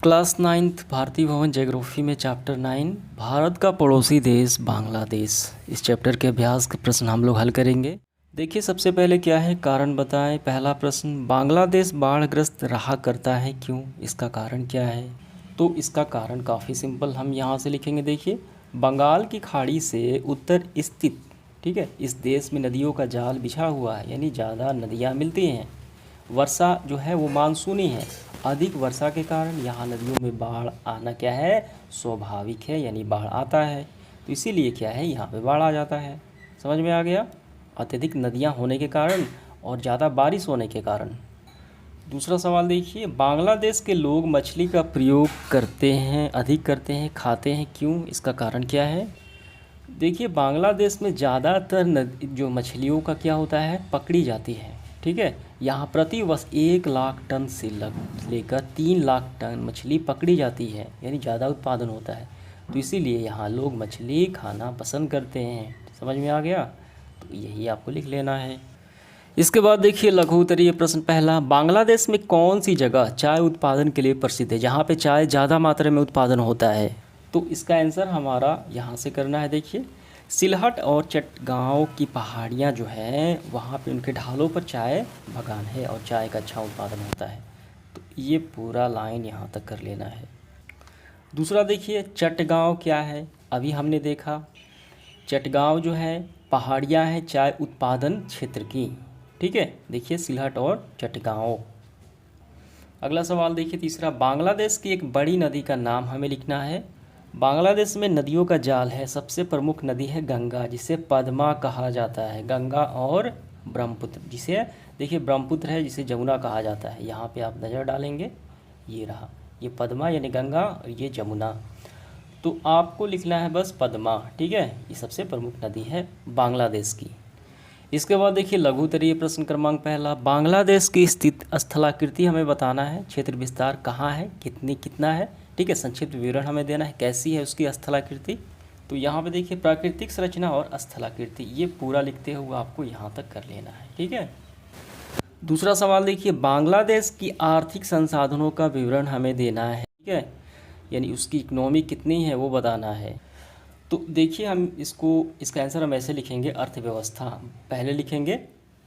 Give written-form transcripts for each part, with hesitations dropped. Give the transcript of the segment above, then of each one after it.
Class 9th भारतीय भवन geography में चैप्टर 9 भारत का पड़ोसी देश बांग्लादेश। इस चैप्टर के अभ्यास के प्रश्न हम लोग हल करेंगे। देखिए सबसे पहले क्या है, कारण बताएं। पहला प्रश्न, बांग्लादेश बाढ़ग्रस्त रहा करता है क्यों, इसका कारण क्या है। तो इसका कारण काफ़ी सिंपल, हम यहाँ से लिखेंगे। देखिए बंगाल की खाड़ी से उत्तर स्थित, ठीक है, इस देश में नदियों का जाल बिछा हुआ है, यानी ज़्यादा नदियाँ मिलती हैं। वर्षा जो है वो मानसूनी है, अधिक वर्षा के कारण यहाँ नदियों में बाढ़ आना क्या है, स्वाभाविक है, यानी बाढ़ आता है। तो इसीलिए क्या है, यहाँ पे बाढ़ आ जाता है। समझ में आ गया, अत्यधिक नदियाँ होने के कारण और ज़्यादा बारिश होने के कारण। दूसरा सवाल देखिए, बांग्लादेश के लोग मछली का प्रयोग करते हैं, अधिक करते हैं, खाते हैं क्यों, इसका कारण क्या है। देखिए बांग्लादेश में ज़्यादातर जो मछलियों का क्या होता है, पकड़ी जाती है, ठीक है। यहाँ प्रति वर्ष 1 लाख टन से लेकर 3 लाख टन मछली पकड़ी जाती है, यानी ज़्यादा उत्पादन होता है। तो इसीलिए यहाँ लोग मछली खाना पसंद करते हैं। समझ में आ गया, तो यही आपको लिख लेना है। इसके बाद देखिए लघु उत्तरीय प्रश्न पहला, बांग्लादेश में कौन सी जगह चाय उत्पादन के लिए प्रसिद्ध है, जहाँ पे चाय ज़्यादा मात्रा में उत्पादन होता है। तो इसका आंसर हमारा यहाँ से करना है। देखिए सिलहट और चटगांव की पहाड़ियाँ जो हैं, वहाँ पे उनके ढालों पर चाय बागान है और चाय का अच्छा उत्पादन होता है। तो ये पूरा लाइन यहाँ तक कर लेना है। दूसरा देखिए चटगांव क्या है, अभी हमने देखा चटगांव जो है पहाड़ियाँ हैं चाय उत्पादन क्षेत्र की, ठीक है। देखिए सिलहट और चटगांव। अगला सवाल देखिए तीसरा, बांग्लादेश की एक बड़ी नदी का नाम हमें लिखना है। बांग्लादेश में नदियों का जाल है, सबसे प्रमुख नदी है गंगा, जिसे पद्मा कहा जाता है। गंगा और ब्रह्मपुत्र, जिसे देखिए ब्रह्मपुत्र है, जिसे जमुना कहा जाता है। यहाँ पे आप नज़र डालेंगे, ये रहा, ये पद्मा यानी गंगा और ये जमुना। तो आपको लिखना है बस पद्मा, ठीक है। ये सबसे प्रमुख नदी है बांग्लादेश की। इसके बाद देखिए लघु उत्तरीय प्रश्न क्रमांक पहला, बांग्लादेश की स्थित स्थलाकृति हमें बताना है। क्षेत्र विस्तार कहाँ है, कितना है, ठीक है। संक्षिप्त विवरण हमें देना है, कैसी है उसकी स्थलाकृति। तो यहाँ पे देखिए प्राकृतिक संरचना और स्थलाकृति, ये पूरा लिखते हुए आपको यहाँ तक कर लेना है, ठीक है। दूसरा सवाल देखिए, बांग्लादेश की आर्थिक संसाधनों का विवरण हमें देना है, ठीक है, यानी उसकी इकोनॉमी कितनी है वो बताना है। तो देखिए हम इसका आंसर हम ऐसे लिखेंगे, अर्थव्यवस्था। पहले लिखेंगे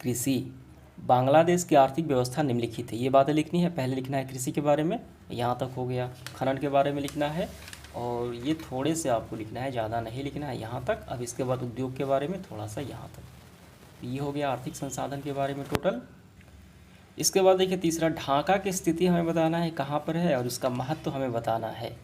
कृषि। बांग्लादेश की आर्थिक व्यवस्था निम्नलिखित है, ये बातें लिखनी है। पहले लिखना है कृषि के बारे में, यहाँ तक हो गया। खनन के बारे में लिखना है, और ये थोड़े से आपको लिखना है, ज़्यादा नहीं लिखना है, यहाँ तक। अब इसके बाद उद्योग के बारे में थोड़ा सा यहाँ तक। ये हो गया आर्थिक संसाधन के बारे में टोटल। इसके बाद देखिए तीसरा, ढाका की स्थिति हमें बताना है, कहाँ पर है और उसका महत्व हमें बताना है।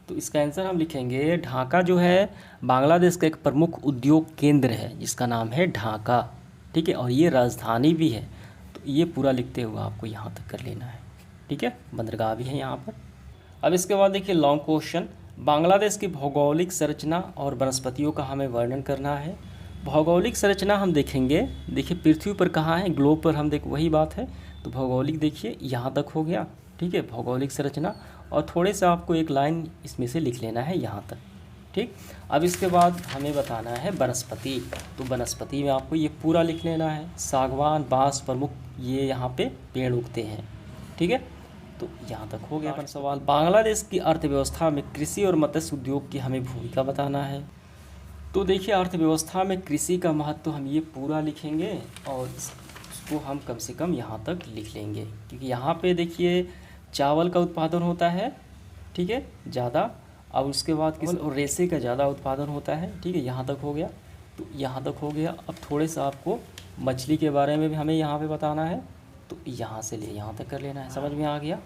तो इसका आंसर हम लिखेंगे, ढाका जो है बांग्लादेश का एक प्रमुख उद्योग केंद्र है, जिसका नाम है ढाका, ठीक है, और ये राजधानी भी है। तो ये पूरा लिखते हुए आपको यहाँ तक कर लेना है, ठीक है। बंदरगाह भी है यहाँ पर। अब इसके बाद देखिए लॉन्ग क्वेश्चन, बांग्लादेश की भौगोलिक संरचना और वनस्पतियों का हमें वर्णन करना है। भौगोलिक संरचना हम देखेंगे, देखिए पृथ्वी पर कहाँ है, ग्लोब पर हम देख, वही बात है। तो भौगोलिक देखिए यहाँ तक हो गया, ठीक है, भौगोलिक संरचना। और थोड़े से आपको एक लाइन इसमें से लिख लेना है यहाँ तक, ठीक। अब इसके बाद हमें बताना है वनस्पति। तो वनस्पति में आपको ये पूरा लिख लेना है। सागवान, बांस प्रमुख ये यहाँ पे पेड़ उगते हैं, ठीक है। तो यहाँ तक हो गया अपन सवाल। बांग्लादेश की अर्थव्यवस्था में कृषि और मत्स्य उद्योग की हमें भूमिका बताना है। तो देखिए अर्थव्यवस्था में कृषि का महत्व हम ये पूरा लिखेंगे, और उसको हम कम से कम यहाँ तक लिख लेंगे, क्योंकि यहाँ पे देखिए चावल का उत्पादन होता है, ठीक है, ज़्यादा। अब उसके बाद किस और रेशे का ज़्यादा उत्पादन होता है, ठीक है, यहाँ तक हो गया। तो यहाँ तक हो गया। अब थोड़े सा आपको मछली के बारे में भी हमें यहाँ पे बताना है, तो यहाँ से ले यहाँ तक कर लेना है। समझ में आ गया।